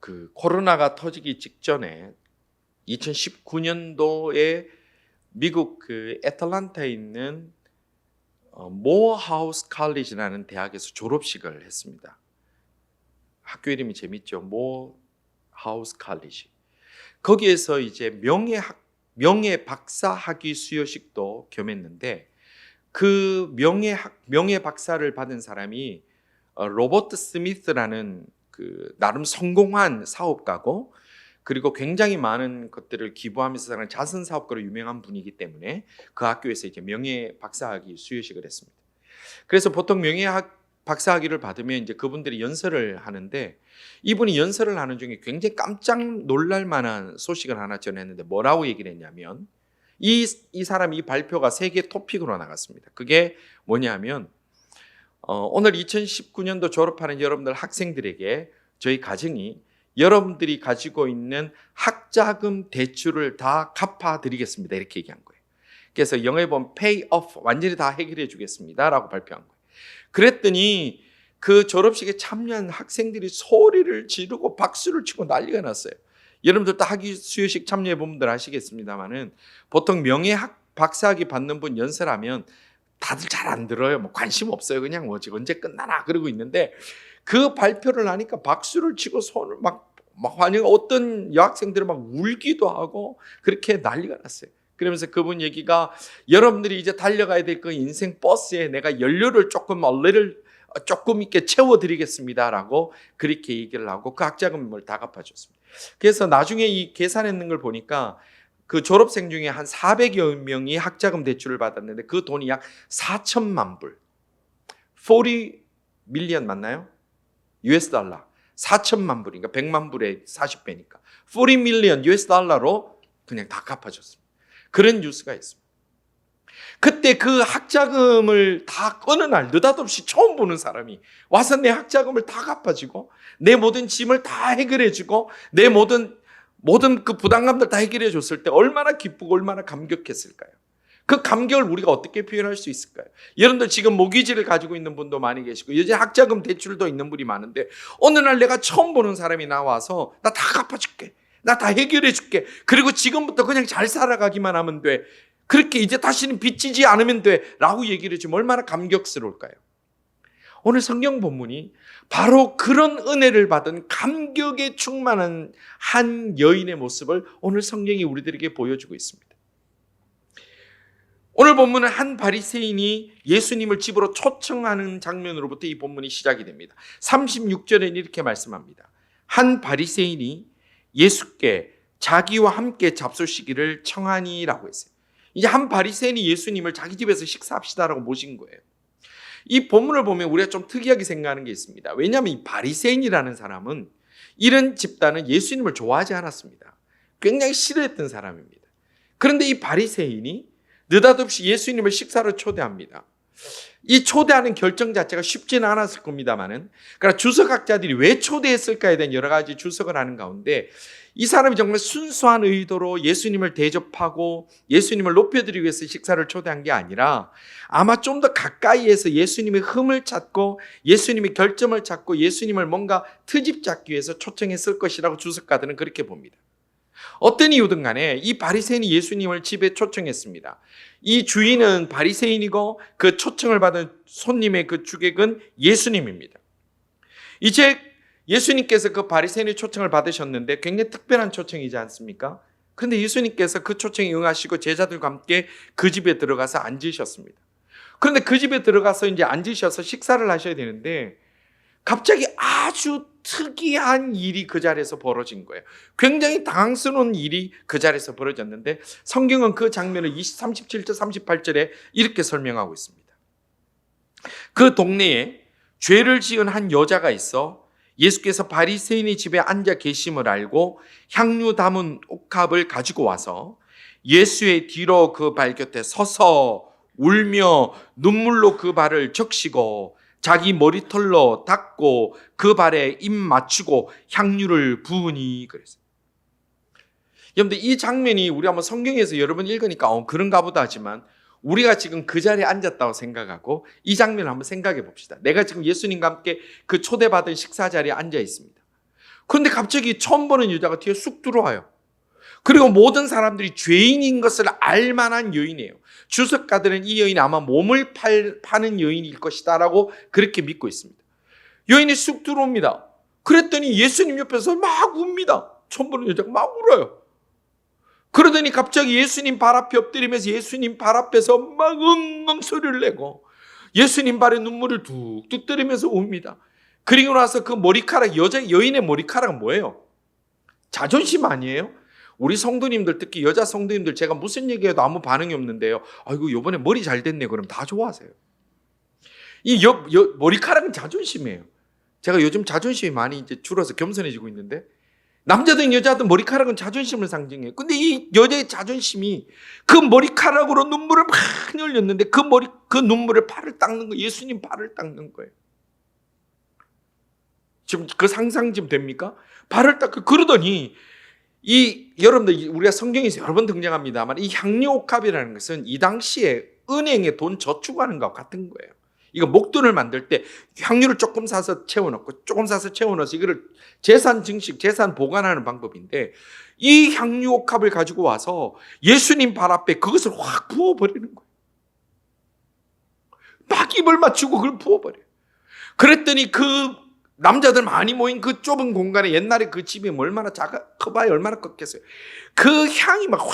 그 코로나가 터지기 직전에 2019년도에 미국 그 애틀랜타에 있는 모어하우스 칼리지라는 대학에서 졸업식을 했습니다. 학교 이름이 재밌죠. 모어하우스 칼리지. 거기에서 이제 명예 박사 학위 수여식도 겸했는데 그 명예 박사를 받은 사람이 로버트 스미스라는 그 나름 성공한 사업가고 그리고 굉장히 많은 것들을 기부하면서 사는 자선 사업가로 유명한 분이기 때문에 그 학교에서 이제 명예 박사학위 수여식을 했습니다. 그래서 보통 명예 박사학위를 받으면 이제 그분들이 연설을 하는데 이분이 연설을 하는 중에 굉장히 깜짝 놀랄 만한 소식을 하나 전했는데 뭐라고 얘기를 했냐면 이 사람이 이 발표가 세계 토픽으로 나갔습니다. 그게 뭐냐면 오늘 2019년도 졸업하는 여러분들 학생들에게 저희 가정이 여러분들이 가지고 있는 학자금 대출을 다 갚아드리겠습니다. 이렇게 얘기한 거예요. 그래서 영어에 보면 pay off, 완전히 다 해결해 주겠습니다 라고 발표한 거예요. 그랬더니 그 졸업식에 참여한 학생들이 소리를 지르고 박수를 치고 난리가 났어요. 여러분들도 학위 수여식 참여해 본 분들 아시겠습니다만은 보통 박사학위 받는 분 연설하면 다들 잘 안 들어요. 뭐 관심 없어요. 그냥 뭐지 언제 끝나나 그러고 있는데 그 발표를 하니까 박수를 치고 손을 막 환영, 어떤 여학생들은 막 울기도 하고 그렇게 난리가 났어요. 그러면서 그분 얘기가 여러분들이 이제 달려가야 될 그 인생 버스에 내가 연료를 조금 있게 채워드리겠습니다라고 그렇게 얘기를 하고 그 학자금을 다 갚아줬습니다. 그래서 나중에 이 계산했는 걸 보니까 그 졸업생 중에 한 400여 명이 학자금 대출을 받았는데 그 돈이 약 4천만 불, 40 밀리언 맞나요? US 달러 4천만 불이니까 100만 불에 40배니까 40 밀리언 US 달러로 그냥 다 갚아줬습니다. 그런 뉴스가 있습니다. 그때 그 학자금을 다 어느 날 느닷없이 처음 보는 사람이 와서 내 학자금을 다 갚아주고 내 모든 짐을 다 해결해주고 내 모든 그 부담감들 다 해결해 줬을 때 얼마나 기쁘고 얼마나 감격했을까요? 그 감격을 우리가 어떻게 표현할 수 있을까요? 여러분들 지금 모기지를 가지고 있는 분도 많이 계시고 요즘 학자금 대출도 있는 분이 많은데 어느 날 내가 처음 보는 사람이 나와서 나 다 갚아줄게, 나 다 해결해 줄게, 그리고 지금부터 그냥 잘 살아가기만 하면 돼, 그렇게 이제 다시는 빚지지 않으면 돼 라고 얘기를 해주면 얼마나 감격스러울까요? 오늘 성경 본문이 바로 그런 은혜를 받은 감격에 충만한 한 여인의 모습을 오늘 성경이 우리들에게 보여주고 있습니다. 오늘 본문은 한 바리새인이 예수님을 집으로 초청하는 장면으로부터 이 본문이 시작이 됩니다. 36절에는 이렇게 말씀합니다. 한 바리새인이 예수께 자기와 함께 잡수시기를 청하니라고 했어요. 이제 한 바리새인이 예수님을 자기 집에서 식사합시다라고 모신 거예요. 이 본문을 보면 우리가 좀 특이하게 생각하는 게 있습니다. 왜냐하면 이 바리새인이라는 사람은 이런 집단은 예수님을 좋아하지 않았습니다. 굉장히 싫어했던 사람입니다. 그런데 이 바리새인이 느닷없이 예수님을 식사로 초대합니다. 이 초대하는 결정 자체가 쉽지는 않았을 겁니다만은, 그러니까 주석학자들이 왜 초대했을까에 대한 여러 가지 주석을 하는 가운데 이 사람이 정말 순수한 의도로 예수님을 대접하고 예수님을 높여드리기 위해서 식사를 초대한 게 아니라 아마 좀 더 가까이에서 예수님의 흠을 찾고 예수님의 결점을 찾고 예수님을 뭔가 트집 잡기 위해서 초청했을 것이라고 주석가들은 그렇게 봅니다. 어떤 이유든 간에 이 바리새인이 예수님을 집에 초청했습니다. 이 주인은 바리새인이고 그 초청을 받은 손님의 그 주객은 예수님입니다. 이제 예수님께서 그 바리새인의 초청을 받으셨는데 굉장히 특별한 초청이지 않습니까? 그런데 예수님께서 그 초청에 응하시고 제자들과 함께 그 집에 들어가서 앉으셨습니다. 그런데 그 집에 들어가서 이제 앉으셔서 식사를 하셔야 되는데 갑자기 아주 특이한 일이 그 자리에서 벌어진 거예요. 굉장히 당황스러운 일이 그 자리에서 벌어졌는데 성경은 그 장면을 37절 38절에 이렇게 설명하고 있습니다. 그 동네에 죄를 지은 한 여자가 있어 예수께서 바리새인의 집에 앉아 계심을 알고 향유 담은 옥합을 가지고 와서 예수의 뒤로 그 발 곁에 서서 울며 눈물로 그 발을 적시고 자기 머리털로 닦고 그 발에 입 맞추고 향유를 부으니 그랬어요. 여러분들 이 장면이 우리 한번 성경에서 여러 번 읽으니까 그런가 보다 하지만 우리가 지금 그 자리에 앉았다고 생각하고 이 장면을 한번 생각해 봅시다. 내가 지금 예수님과 함께 그 초대받은 식사 자리에 앉아 있습니다. 그런데 갑자기 처음 보는 여자가 뒤에 쑥 들어와요. 그리고 모든 사람들이 죄인인 것을 알만한 여인이에요. 주석가들은 이 여인이 아마 몸을 파는 여인일 것이다 라고 그렇게 믿고 있습니다. 여인이 쑥 들어옵니다. 그랬더니 예수님 옆에서 막 웁니다. 처음 보는 여자가 막 울어요. 그러더니 갑자기 예수님 발 앞에 엎드리면서 예수님 발 앞에서 막 엉엉 소리를 내고 예수님 발에 눈물을 뚝뚝 떨으면서 웁니다. 그리고 나서 그 머리카락, 여인의 머리카락은 뭐예요? 자존심 아니에요? 우리 성도님들, 특히 여자 성도님들 제가 무슨 얘기해도 아무 반응이 없는데요. 아이고 이번에 머리 잘 됐네 그럼 다 좋아하세요. 이 머리카락은 자존심이에요. 제가 요즘 자존심이 많이 이제 줄어서 겸손해지고 있는데 남자든 여자든 머리카락은 자존심을 상징해요. 근데 이 여자의 자존심이 그 머리카락으로 눈물을 막 흘렸는데 그 눈물을 발을 닦는 거예요. 예수님 발을 닦는 거예요. 지금 그 상상 좀 됩니까? 발을 닦고 그러더니 여러분들 우리가 성경에서 여러 번 등장합니다만 이 향유옥합이라는 것은 이 당시에 은행에 돈 저축하는 것과 같은 거예요. 이거 목돈을 만들 때 향유를 조금 사서 채워넣고 조금 사서 채워넣어서 이거를 재산 증식, 재산 보관하는 방법인데 이 향유옥합을 가지고 와서 예수님 발 앞에 그것을 확 부어버리는 거예요. 막 입을 맞추고 그걸 부어버려요. 그랬더니 그 남자들 많이 모인 그 좁은 공간에 옛날에 그 집이 얼마나 커봐야 얼마나 컸겠어요. 그 향이 막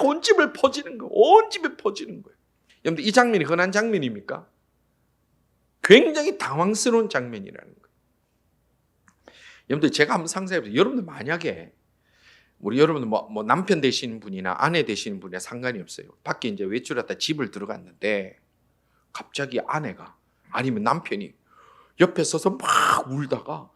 온 집을 퍼지는 거예요. 온 집에 퍼지는 거예요. 여러분들 이 장면이 흔한 장면입니까? 굉장히 당황스러운 장면이라는 거예요. 여러분들 제가 한번 상상해보세요. 여러분들 만약에 여러분들 뭐 남편 되시는 분이나 아내 되시는 분이나 상관이 없어요. 밖에 이제 외출했다 집을 들어갔는데 갑자기 아내가 아니면 남편이 옆에 서서 막 울다가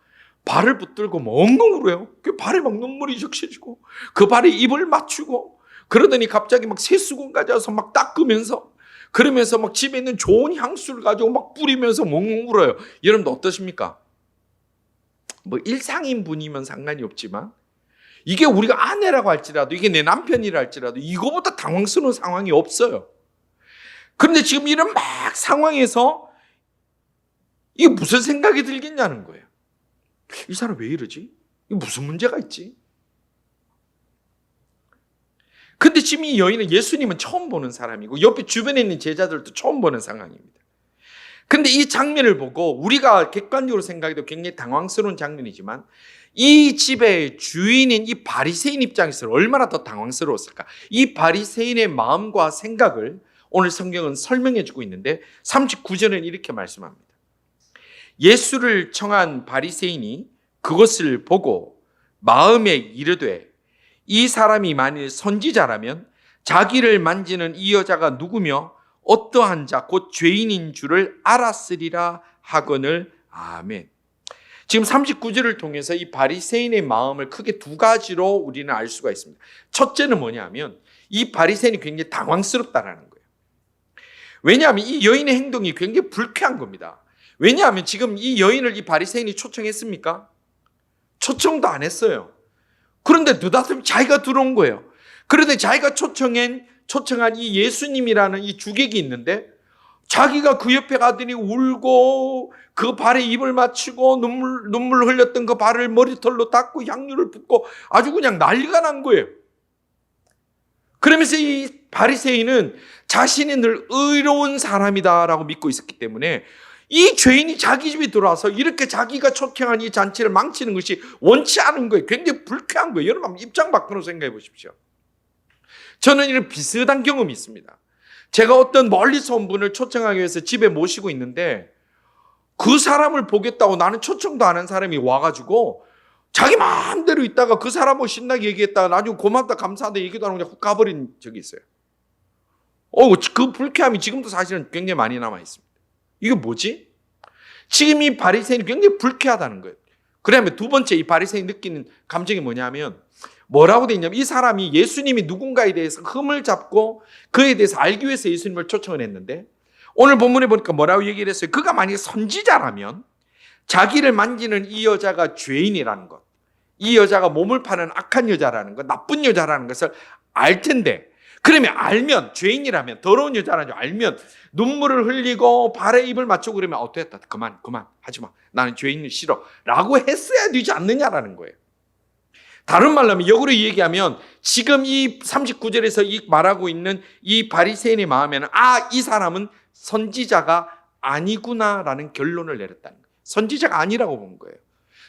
발을 붙들고 엉엉 울어요. 그 발에 막 눈물이 적셔지고 그 발에 입을 맞추고 그러더니 갑자기 막 세수건 가져와서 막 닦으면서 그러면서 막 집에 있는 좋은 향수를 가지고 막 뿌리면서 엉엉 울어요. 여러분들 어떠십니까? 뭐 일상인 분이면 상관이 없지만 이게 우리가 아내라고 할지라도 이게 내 남편이라 할지라도 이거보다 당황스러운 상황이 없어요. 그런데 지금 이런 막 상황에서 이게 무슨 생각이 들겠냐는 거예요. 이 사람 왜 이러지? 이게 무슨 문제가 있지? 근데 지금 이 여인은 예수님은 처음 보는 사람이고 옆에 주변에 있는 제자들도 처음 보는 상황입니다. 근데 이 장면을 보고 우리가 객관적으로 생각해도 굉장히 당황스러운 장면이지만 이 집의 주인인 이 바리새인 입장에서 얼마나 더 당황스러웠을까? 이 바리새인의 마음과 생각을 오늘 성경은 설명해 주고 있는데 39절은 이렇게 말씀합니다. 예수를 청한 바리새인이 그것을 보고 마음에 이르되 이 사람이 만일 선지자라면 자기를 만지는 이 여자가 누구며 어떠한 자 곧 죄인인 줄을 알았으리라 하거늘. 아멘. 지금 39절을 통해서 이 바리새인의 마음을 크게 두 가지로 우리는 알 수가 있습니다. 첫째는 뭐냐면 이 바리새인이 굉장히 당황스럽다라는 거예요. 왜냐하면 이 여인의 행동이 굉장히 불쾌한 겁니다. 왜냐하면 지금 이 여인을 이 바리새인이 초청했습니까? 초청도 안 했어요. 그런데 느닷없이 자기가 들어온 거예요. 그런데 자기가 초청한 이 예수님이라는 이 주객이 있는데 자기가 그 옆에 가더니 울고 그 발에 입을 맞추고 눈물 흘렸던 그 발을 머리털로 닦고 향유를 붓고 아주 그냥 난리가 난 거예요. 그러면서 이 바리새인은 자신이 늘 의로운 사람이다라고 믿고 있었기 때문에 이 죄인이 자기 집에 들어와서 이렇게 자기가 초청한 이 잔치를 망치는 것이 원치 않은 거예요. 굉장히 불쾌한 거예요. 여러분 한번 입장 바꾸어 생각해 보십시오. 저는 이런 비슷한 경험이 있습니다. 제가 어떤 멀리서 온 분을 초청하기 위해서 집에 모시고 있는데 그 사람을 보겠다고 나는 초청도 안 한 사람이 와가지고 자기 마음대로 있다가 그 사람하고 신나게 얘기했다가 나중에 고맙다 감사하다 얘기도 안 하고 그냥 훅 가버린 적이 있어요. 그 불쾌함이 지금도 사실은 굉장히 많이 남아 있습니다. 이게 뭐지? 지금 이 바리새인이 굉장히 불쾌하다는 거예요. 그다음에 두 번째 이 바리새인이 느끼는 감정이 뭐냐면 뭐라고 돼 있냐면 이 사람이 예수님이 누군가에 대해서 흠을 잡고 그에 대해서 알기 위해서 예수님을 초청을 했는데 오늘 본문에 보니까 뭐라고 얘기를 했어요? 그가 만약에 선지자라면 자기를 만지는 이 여자가 죄인이라는 것, 이 여자가 몸을 파는 악한 여자라는 것, 나쁜 여자라는 것을 알 텐데 그러면 알면, 죄인이라면, 더러운 여자라는 줄 알면 눈물을 흘리고 발에 입을 맞추고 그러면 됐다, 그만 하지마, 나는 죄인이 싫어 라고 했어야 되지 않느냐라는 거예요. 다른 말로 하면, 역으로 얘기하면 지금 이 39절에서 이 말하고 있는 이 바리새인의 마음에는 이 사람은 선지자가 아니구나라는 결론을 내렸다는 거예요. 선지자가 아니라고 본 거예요.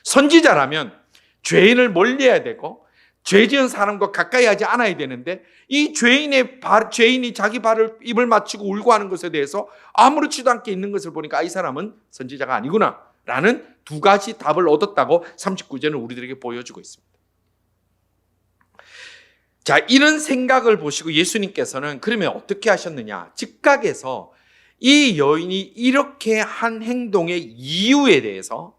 선지자라면 죄인을 멀리해야 되고 죄 지은 사람과 가까이 하지 않아야 되는데, 이 죄인이 자기 발을 입을 맞추고 울고 하는 것에 대해서 아무렇지도 않게 있는 것을 보니까 이 사람은 선지자가 아니구나 라는 두 가지 답을 얻었다고 39절은 우리들에게 보여주고 있습니다. 자, 이런 생각을 보시고 예수님께서는 그러면 어떻게 하셨느냐, 즉각에서 이 여인이 이렇게 한 행동의 이유에 대해서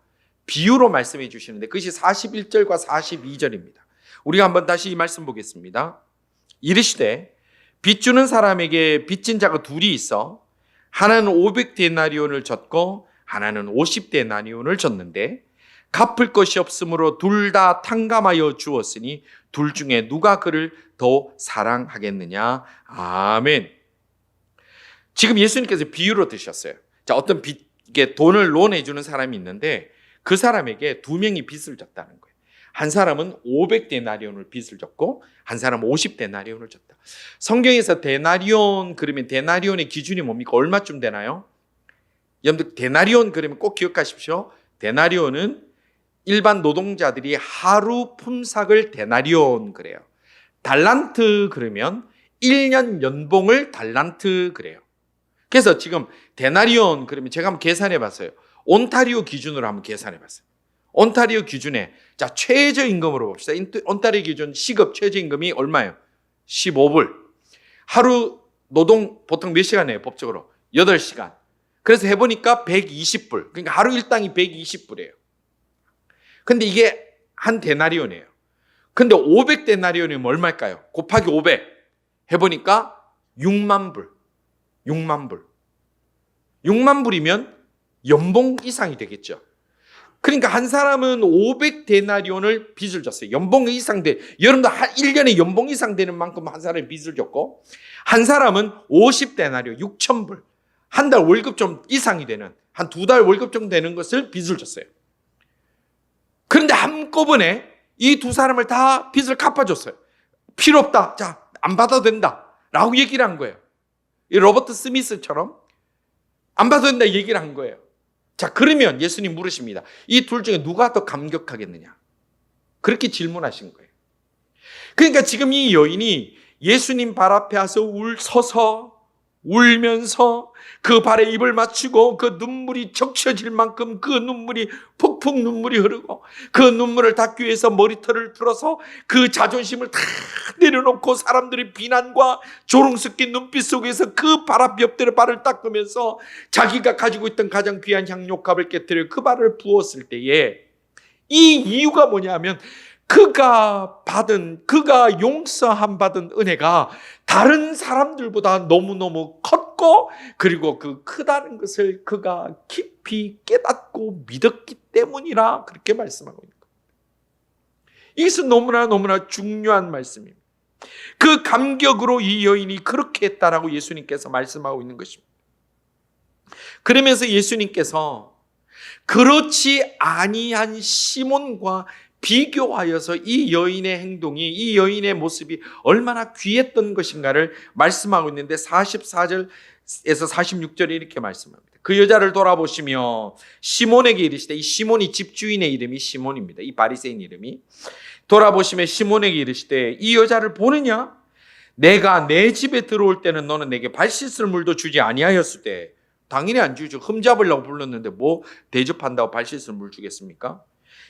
비유로 말씀해 주시는데, 그것이 41절과 42절입니다. 우리가 한번 다시 이 말씀 보겠습니다. 이르시되 빚주는 사람에게 빚진 자가 둘이 있어 하나는 500데나리온을 졌고 하나는 50데나리온을 졌는데 갚을 것이 없으므로 둘 다 탕감하여 주었으니 둘 중에 누가 그를 더 사랑하겠느냐. 아멘. 지금 예수님께서 비유로 드셨어요. 자, 어떤 빚에 돈을 론해 주는 사람이 있는데 그 사람에게 두 명이 빚을 졌다는 거예요. 한 사람은 500데나리온을 빚을 졌고 한 사람은 50데나리온을 졌다. 성경에서 데나리온 그러면 데나리온의 기준이 뭡니까? 얼마쯤 되나요? 여러분들 데나리온 그러면 꼭 기억하십시오. 데나리온은 일반 노동자들이 하루 품삯을 데나리온 그래요. 달란트 그러면 1년 연봉을 달란트 그래요. 그래서 지금 데나리온 그러면 제가 한번 계산해 봤어요. 온타리오 기준으로 한번 계산해 봤어요. 온타리오 기준에 자 최저임금으로 봅시다. 온타리오 기준 시급 최저임금이 얼마예요? 15불. 하루 노동 보통 몇 시간 해요? 법적으로 8시간. 그래서 해보니까 120불. 그러니까 하루 일당이 120불이에요. 근데 이게 한 데나리온이에요. 근데 500데나리온이면 얼마일까요? 곱하기 500 해보니까 6만 불. 6만 불. 6만 불이면 연봉 이상이 되겠죠. 그러니까 한 사람은 500데나리온을 빚을 졌어요. 연봉 이상 여러분도 1년에 연봉 이상 되는 만큼 한 사람이 빚을 졌고, 한 사람은 50데나리온, 6,000불. 한 달 월급 좀 이상이 되는, 한 2달 월급 정도 되는 것을 빚을 졌어요. 그런데 한꺼번에 이 두 사람을 다 빚을 갚아줬어요. 필요 없다. 자, 안 받아도 된다. 라고 얘기를 한 거예요. 이 로버트 스미스처럼 안 받아도 된다 얘기를 한 거예요. 자, 그러면 예수님 물으십니다. 이 둘 중에 누가 더 감격하겠느냐? 그렇게 질문하신 거예요. 그러니까 지금 이 여인이 예수님 발 앞에 와서 서서 울면서 그 발에 입을 맞추고 그 눈물이 적셔질 만큼 그 눈물이 폭풍 눈물이 흐르고 그 눈물을 닦기 위해서 머리털을 풀어서 그 자존심을 다 내려놓고 사람들의 비난과 조롱 섞인 눈빛 속에서 그 발 앞 옆대로 발을 닦으면서 자기가 가지고 있던 가장 귀한 향료값을 깨뜨려 그 발을 부었을 때에 이 이유가 뭐냐면 그가 용서함 받은 은혜가 다른 사람들보다 너무너무 컸고, 그리고 그 크다는 것을 그가 깊이 깨닫고 믿었기 때문이라 그렇게 말씀하고 있는 거예요. 이것은 너무나 중요한 말씀입니다. 그 감격으로 이 여인이 그렇게 했다라고 예수님께서 말씀하고 있는 것입니다. 그러면서 예수님께서 그렇지 아니한 시몬과 비교하여서 이 여인의 행동이, 이 여인의 모습이 얼마나 귀했던 것인가를 말씀하고 있는데 44절에서 46절에 이렇게 말씀합니다. 그 여자를 돌아보시며 시몬에게 이르시되, 이 시몬이 집주인의 이름이 시몬입니다. 이 바리새인 이름이. 돌아보시며 시몬에게 이르시되, 이 여자를 보느냐? 내가 내 집에 들어올 때는 너는 내게 발 씻을 물도 주지 아니하였을 때. 당연히 안 주죠. 흠잡으려고 불렀는데 뭐 대접한다고 발 씻을 물 주겠습니까?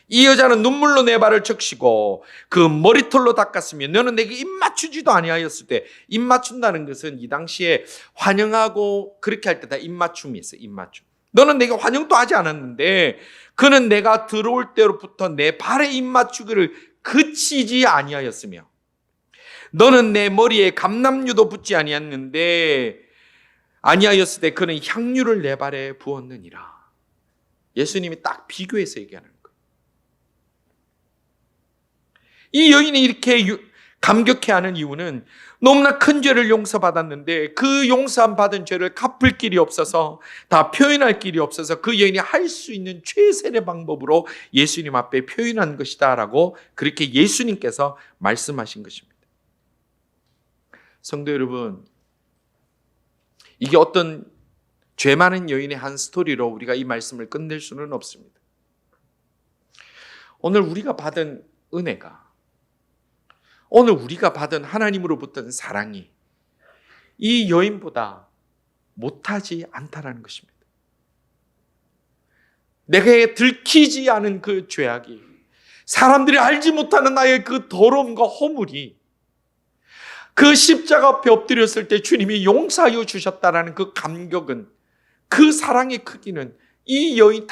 이 여자는 눈물로 내 발을 적시고 그 머리털로 닦았으며 너는 내게 입 맞추지도 아니하였을 때. 입 맞춘다는 것은 이 당시에 환영하고 그렇게 할 때 다 입 맞춤이 있어요. 입 맞춤. 너는 내게 환영도 하지 않았는데 그는 내가 들어올 때로부터 내 발에 입 맞추기를 그치지 아니하였으며 너는 내 머리에 감람류도 붓지 아니하였을 때 그는 향유를 내 발에 부었느니라. 예수님이 딱 비교해서 얘기하는 거예요. 이 여인이 이렇게 감격해하는 이유는 너무나 큰 죄를 용서받았는데 그 용서함 받은 죄를 갚을 길이 없어서, 다 표현할 길이 없어서 그 여인이 할 수 있는 최선의 방법으로 예수님 앞에 표현한 것이다 라고 그렇게 예수님께서 말씀하신 것입니다. 성도 여러분, 이게 어떤 죄 많은 여인의 한 스토리로 우리가 이 말씀을 끝낼 수는 없습니다. 오늘 우리가 받은 은혜가, 오늘 우리가 받은 하나님으로부터 사랑이 이 여인보다 못하지 않다라는 것입니다. 내게 들키지 않은 그 죄악이, 사람들이 알지 못하는 나의 그 더러움과 허물이 그 십자가 앞에 엎드렸을 때 주님이 용서하여 주셨다라는 그 감격은, 그 사랑의 크기는 이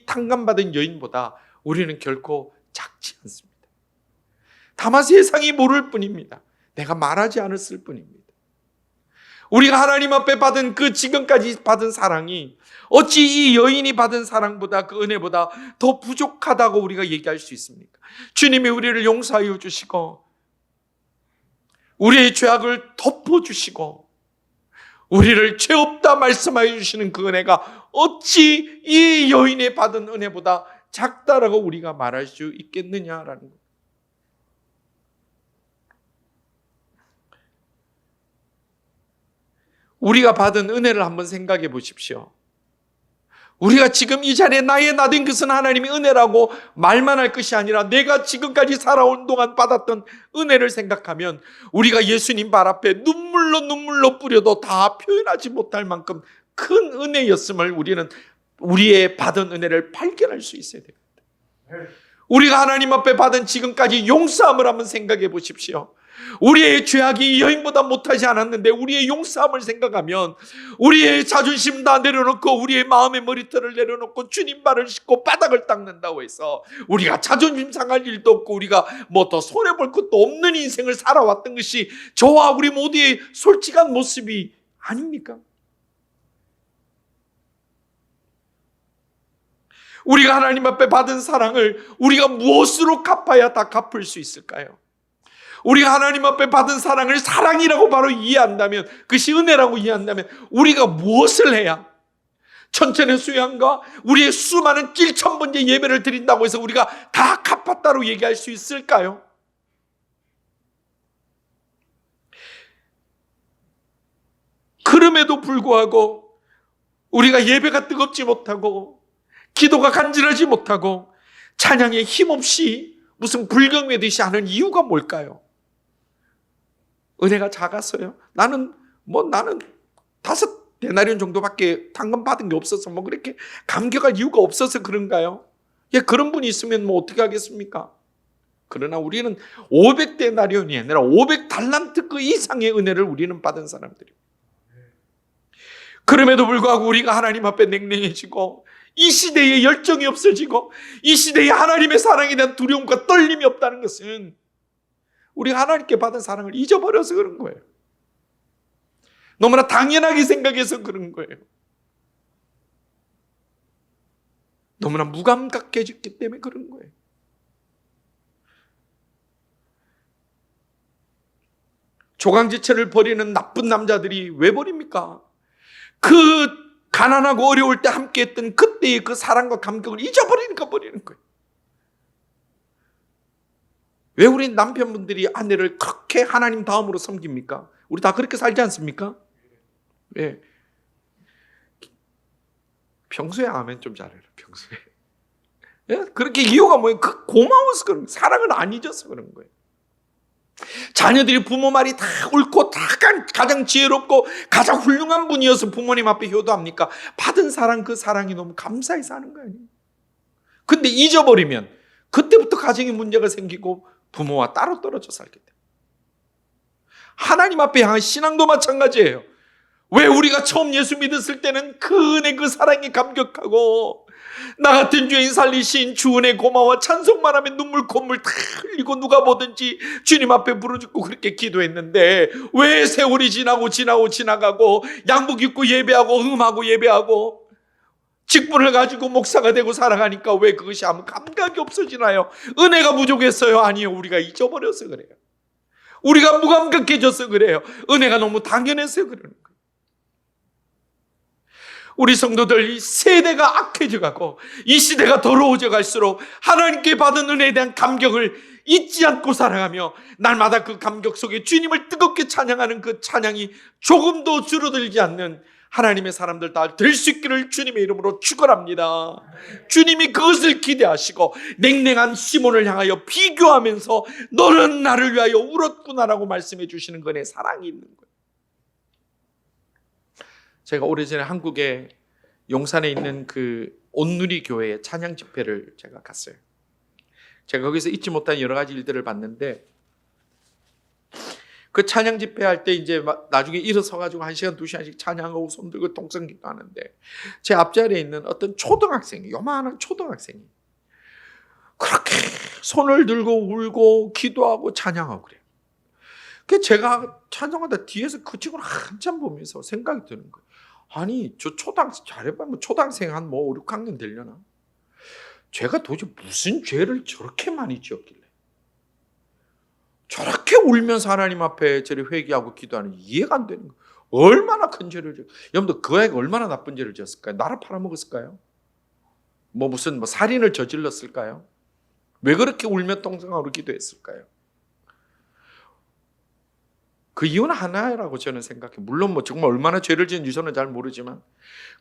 탕감받은 여인보다 우리는 결코 작지 않습니다. 다만 세상이 모를 뿐입니다. 내가 말하지 않았을 뿐입니다. 우리가 하나님 앞에 받은 그 지금까지 받은 사랑이 어찌 이 여인이 받은 사랑보다, 그 은혜보다 더 부족하다고 우리가 얘기할 수 있습니까? 주님이 우리를 용서하여 주시고 우리의 죄악을 덮어주시고 우리를 죄 없다 말씀하여 주시는 그 은혜가 어찌 이 여인이 받은 은혜보다 작다라고 우리가 말할 수 있겠느냐라는 것. 우리가 받은 은혜를 한번 생각해 보십시오. 우리가 지금 이 자리에 나의 나된 것은 하나님의 은혜라고 말만 할 것이 아니라 내가 지금까지 살아온 동안 받았던 은혜를 생각하면 우리가 예수님 발 앞에 눈물로 뿌려도 다 표현하지 못할 만큼 큰 은혜였음을 우리는 우리의 받은 은혜를 발견할 수 있어야 됩니다. 우리가 하나님 앞에 받은 지금까지 용서함을 한번 생각해 보십시오. 우리의 죄악이 이 여인보다 못하지 않았는데 우리의 용서함을 생각하면 우리의 자존심 다 내려놓고 우리의 마음의 머리털을 내려놓고 주님 발을 씻고 바닥을 닦는다고 해서 우리가 자존심 상할 일도 없고 우리가 뭐 더 손해볼 것도 없는 인생을 살아왔던 것이 저와 우리 모두의 솔직한 모습이 아닙니까? 우리가 하나님 앞에 받은 사랑을 우리가 무엇으로 갚아야 다 갚을 수 있을까요? 우리가 하나님 앞에 받은 사랑을 사랑이라고 바로 이해한다면, 그것이 은혜라고 이해한다면 우리가 무엇을 해야 천천의 수양과 우리의 수많은 1,000번째 예배를 드린다고 해서 우리가 다 갚았다고 얘기할 수 있을까요? 그럼에도 불구하고 우리가 예배가 뜨겁지 못하고 기도가 간절하지 못하고 찬양에 힘없이 무슨 불경외듯이 하는 이유가 뭘까요? 은혜가 작았어요. 나는 5데나리온 정도밖에 탕감 받은 게 없어서 그렇게 감격할 이유가 없어서 그런가요? 예, 그런 분이 있으면 어떻게 하겠습니까? 그러나 우리는 500데나리온이 아니라 500달란트 그 이상의 은혜를 우리는 받은 사람들입니다. 그럼에도 불구하고 우리가 하나님 앞에 냉랭해지고 이 시대에 열정이 없어지고 이 시대에 하나님의 사랑에 대한 두려움과 떨림이 없다는 것은 우리가 하나님께 받은 사랑을 잊어버려서 그런 거예요. 너무나 당연하게 생각해서 그런 거예요. 너무나 무감각해졌기 때문에 그런 거예요. 조강지처를 버리는 나쁜 남자들이 왜 버립니까? 그 가난하고 어려울 때 함께했던 그때의 그 사랑과 감격을 잊어버리니까 버리는 거예요. 왜 우리 남편분들이 아내를 그렇게 하나님 다음으로 섬깁니까? 우리 다 그렇게 살지 않습니까? 왜? 평소에 아멘 좀 잘해라. 평소에. 예? 그렇게 이유가 뭐예요? 고마워서 그런 거예요. 사랑을 안 잊어서 그런 거예요. 자녀들이 부모 말이 다 옳고 다 가장 지혜롭고 가장 훌륭한 분이어서 부모님 앞에 효도합니까? 받은 사랑, 그 사랑이 너무 감사해서 하는 거 아니에요? 근데 잊어버리면 그때부터 가정에 문제가 생기고 부모와 따로 떨어져 살게 돼요. 하나님 앞에 향한 신앙도 마찬가지예요. 왜 우리가 처음 예수 믿었을 때는 그 은혜, 그 사랑에 감격하고 나 같은 죄인 살리신 주 은혜 고마워 찬송만 하면 눈물 콧물 다 흘리고 누가 보든지 주님 앞에 부르짖고 그렇게 기도했는데 왜 세월이 지나가고 양복 입고 예배하고 음하고 예배하고 직분을 가지고 목사가 되고 살아가니까 왜 그것이 아무 감각이 없어지나요? 은혜가 부족했어요? 아니요, 우리가 잊어버려서 그래요. 우리가 무감각해져서 그래요. 은혜가 너무 당연해서 그러는 거예요. 우리 성도들 이 세대가 악해져 가고 이 시대가 더러워져 갈수록 하나님께 받은 은혜에 대한 감격을 잊지 않고 살아가며 날마다 그 감격 속에 주님을 뜨겁게 찬양하는 그 찬양이 조금도 줄어들지 않는 하나님의 사람들 다 될 수 있기를 주님의 이름으로 축원합니다. 주님이 그것을 기대하시고 냉랭한 시몬을 향하여 비교하면서 너는 나를 위하여 울었구나라고 말씀해 주시는 거네. 사랑이 있는 거예요. 제가 오래전에 한국에 용산에 있는 그 온누리 교회의 찬양 집회를 제가 갔어요. 제가 거기서 잊지 못한 여러 가지 일들을 봤는데 그 찬양 집회 할 때 이제 나중에 일어서 가지고 1시간, 2시간씩 찬양하고 손 들고 통성기도 하는데 제 앞자리에 있는 어떤 초등학생이, 요만한 초등학생이 그렇게 손을 들고 울고 기도하고 찬양하고 그래요. 그래서 제가 찬양하다 뒤에서 그 친구를 한참 보면서 생각이 드는 거예요. 아니 저 초등학생 잘해보면 초등학생 한 뭐 5, 6학년 되려나? 제가 도대체 무슨 죄를 저렇게 많이 지었길래 저렇게 울면서 하나님 앞에 저리 회개하고 기도하는 이해가 안 되는 거예요. 얼마나 큰 죄를 지었어요. 여러분들 그 아이가 얼마나 나쁜 죄를 지었을까요? 나를 팔아먹었을까요? 무슨 살인을 저질렀을까요? 왜 그렇게 울며 통성하고 기도했을까요? 그 이유는 하나라고 저는 생각해요. 물론 정말 얼마나 죄를 지은지 저는 잘 모르지만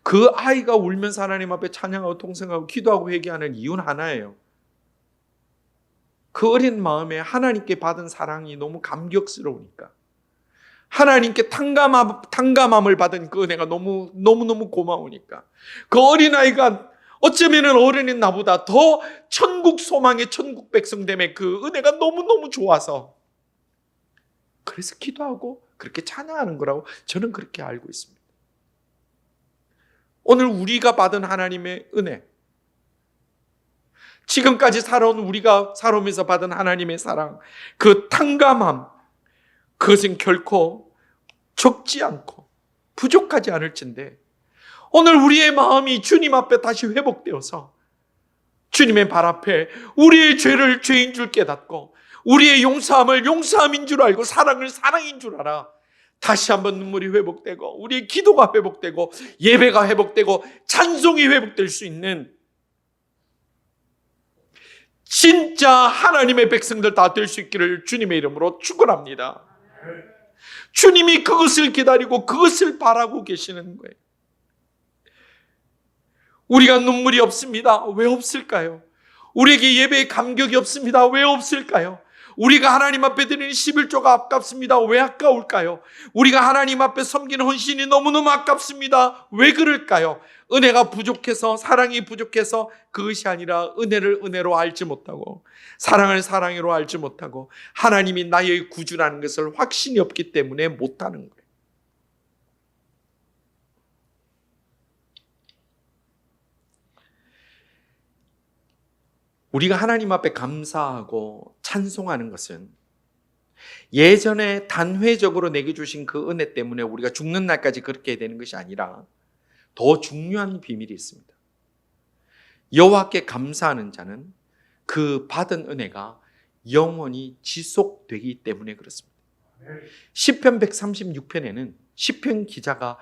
그 아이가 울면서 하나님 앞에 찬양하고 통성하고 기도하고 회개하는 이유는 하나예요. 그 어린 마음에 하나님께 받은 사랑이 너무 감격스러우니까, 하나님께 탕감함을 받은 그 은혜가 너무너무 고마우니까, 그 어린아이가 어쩌면 어른인 나보다 더 천국 소망의 천국 백성됨의 그 은혜가 너무너무 좋아서 그래서 기도하고 그렇게 찬양하는 거라고 저는 그렇게 알고 있습니다. 오늘 우리가 받은 하나님의 은혜, 지금까지 살아온 우리가 살아오면서 받은 하나님의 사랑, 그 탕감함, 그것은 결코 적지 않고 부족하지 않을진데 오늘 우리의 마음이 주님 앞에 다시 회복되어서 주님의 발 앞에 우리의 죄를 죄인 줄 깨닫고 우리의 용서함을 용서함인 줄 알고 사랑을 사랑인 줄 알아 다시 한번 눈물이 회복되고 우리의 기도가 회복되고 예배가 회복되고 찬송이 회복될 수 있는 진짜 하나님의 백성들 다 될 수 있기를 주님의 이름으로 축원합니다. 주님이 그것을 기다리고 그것을 바라고 계시는 거예요. 우리가 눈물이 없습니다. 왜 없을까요? 우리에게 예배의 감격이 없습니다. 왜 없을까요? 우리가 하나님 앞에 드리는 11조가 아깝습니다. 왜 아까울까요? 우리가 하나님 앞에 섬기는 헌신이 너무너무 아깝습니다. 왜 그럴까요? 은혜가 부족해서, 사랑이 부족해서 그것이 아니라 은혜를 은혜로 알지 못하고 사랑을 사랑으로 알지 못하고 하나님이 나의 구주라는 것을 확신이 없기 때문에 못하는 거예요. 우리가 하나님 앞에 감사하고 찬송하는 것은 예전에 단회적으로 내게 주신 그 은혜 때문에 우리가 죽는 날까지 그렇게 해야 되는 것이 아니라 더 중요한 비밀이 있습니다. 여호와께 감사하는 자는 그 받은 은혜가 영원히 지속되기 때문에 그렇습니다. 시편 136편에는 시편 기자가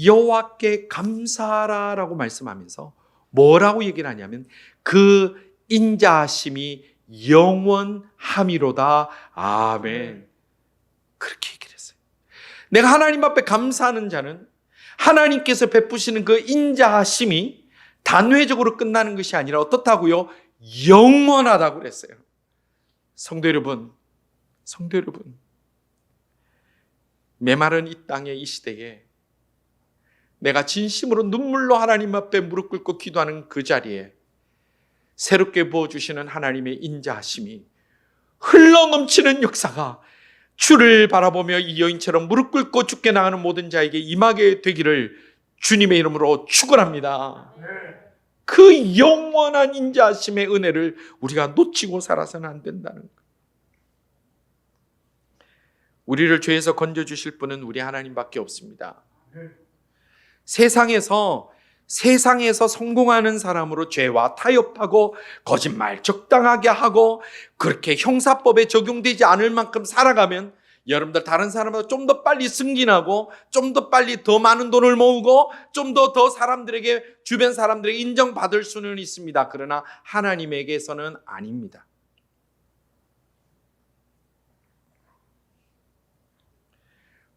여호와께 감사하라라고 말씀하면서 뭐라고 얘기를 하냐면 그 인자하심이 영원함이로다. 아멘. 그렇게 얘기를 했어요. 내가 하나님 앞에 감사하는 자는 하나님께서 베푸시는 그 인자하심이 단회적으로 끝나는 것이 아니라 어떻다고요? 영원하다고 그랬어요. 성도 여러분, 메마른 이 땅의 이 시대에 내가 진심으로 눈물로 하나님 앞에 무릎 꿇고 기도하는 그 자리에 새롭게 부어주시는 하나님의 인자하심이 흘러넘치는 역사가 주를 바라보며 이 여인처럼 무릎 꿇고 죽게 나가는 모든 자에게 임하게 되기를 주님의 이름으로 축원합니다. 그 영원한 인자하심의 은혜를 우리가 놓치고 살아서는 안 된다는 거예요. 우리를 죄에서 건져주실 분은 우리 하나님밖에 없습니다. 세상에서 성공하는 사람으로 죄와 타협하고 거짓말 적당하게 하고 그렇게 형사법에 적용되지 않을 만큼 살아가면 여러분들 다른 사람보다 좀 더 빨리 승진하고 좀 더 빨리 더 많은 돈을 모으고 좀 더 사람들에게 주변 사람들에게 인정받을 수는 있습니다. 그러나 하나님에게서는 아닙니다.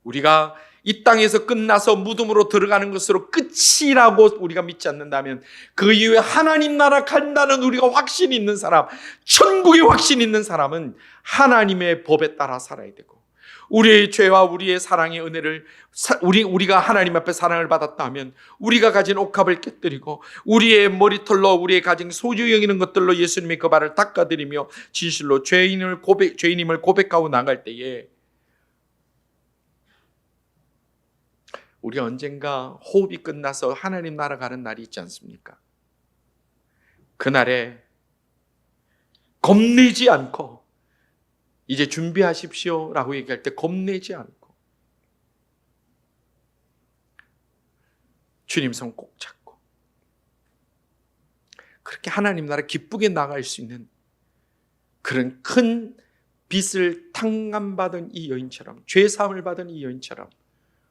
우리가 이 땅에서 끝나서 무덤으로 들어가는 것으로 끝이라고 우리가 믿지 않는다면 그 이후에 하나님 나라 간다는 우리가 확신이 있는 사람, 천국에 확신 있는 사람은 하나님의 법에 따라 살아야 되고 우리의 죄와 우리의 사랑의 은혜를 우리가 하나님 앞에 사랑을 받았다 하면 우리가 가진 옥합을 깨뜨리고 우리의 머리털로 우리의 가진 소중히 여기는 것들로 예수님의 그 발을 닦아드리며 진실로 죄인임을 고백하고 나갈 때에 우리 언젠가 호흡이 끝나서 하나님 나라 가는 날이 있지 않습니까? 그날에 겁내지 않고 이제 준비하십시오 라고 얘기할 때 겁내지 않고 주님 손 꼭 잡고 그렇게 하나님 나라 기쁘게 나갈 수 있는 그런 큰 빚을 탕감받은 이 여인처럼 죄사함을 받은 이 여인처럼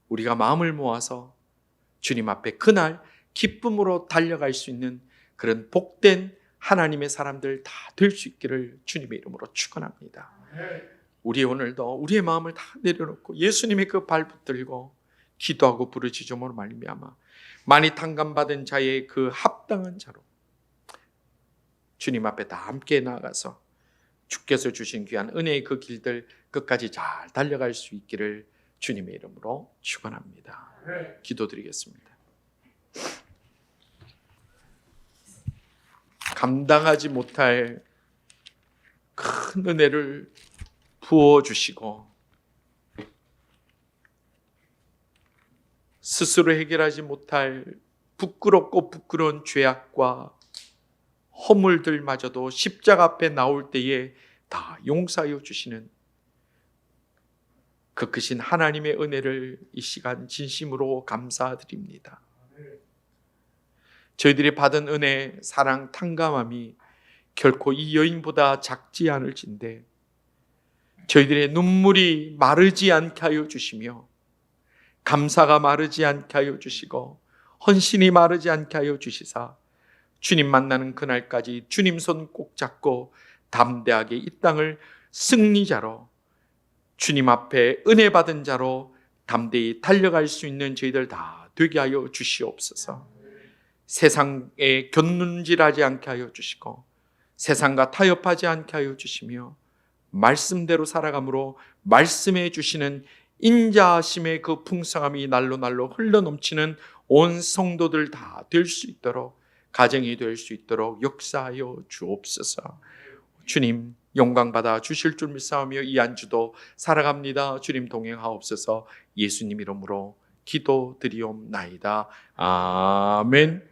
우리가 마음을 모아서 주님 앞에 그날 기쁨으로 달려갈 수 있는 그런 복된 하나님의 사람들 다 될 수 있기를 주님의 이름으로 축원합니다. 우리 오늘도 우리의 마음을 다 내려놓고 예수님의 그 발 붙들고 기도하고 부르짖음으로 말미암아 많이 탕감받은 자의 그 합당한 자로 주님 앞에 다 함께 나아가서 주께서 주신 귀한 은혜의 그 길들 끝까지 잘 달려갈 수 있기를 주님의 이름으로 축원합니다. 기도드리겠습니다. 감당하지 못할 큰 은혜를 부어주시고 스스로 해결하지 못할 부끄럽고 부끄러운 죄악과 허물들마저도 십자가 앞에 나올 때에 다 용서하여 주시는 그 크신 하나님의 은혜를 이 시간 진심으로 감사드립니다. 저희들이 받은 은혜, 사랑, 탕감함이 결코 이 여인보다 작지 않을진데 저희들의 눈물이 마르지 않게 하여 주시며 감사가 마르지 않게 하여 주시고 헌신이 마르지 않게 하여 주시사 주님 만나는 그날까지 주님 손 꼭 잡고 담대하게 이 땅을 승리자로 주님 앞에 은혜 받은 자로 담대히 달려갈 수 있는 저희들 다 되게 하여 주시옵소서. 세상에 곁눈질하지 않게 하여 주시고 세상과 타협하지 않게 하여 주시며 말씀대로 살아감으로 말씀해 주시는 인자하심의 그 풍성함이 날로 흘러넘치는 온 성도들 다 될 수 있도록 가정이 될 수 있도록 역사하여 주옵소서. 주님 영광받아 주실 줄 믿사오며 이 한 주도 살아갑니다. 주님 동행하옵소서. 예수님 이름으로 기도드리옵나이다. 아멘.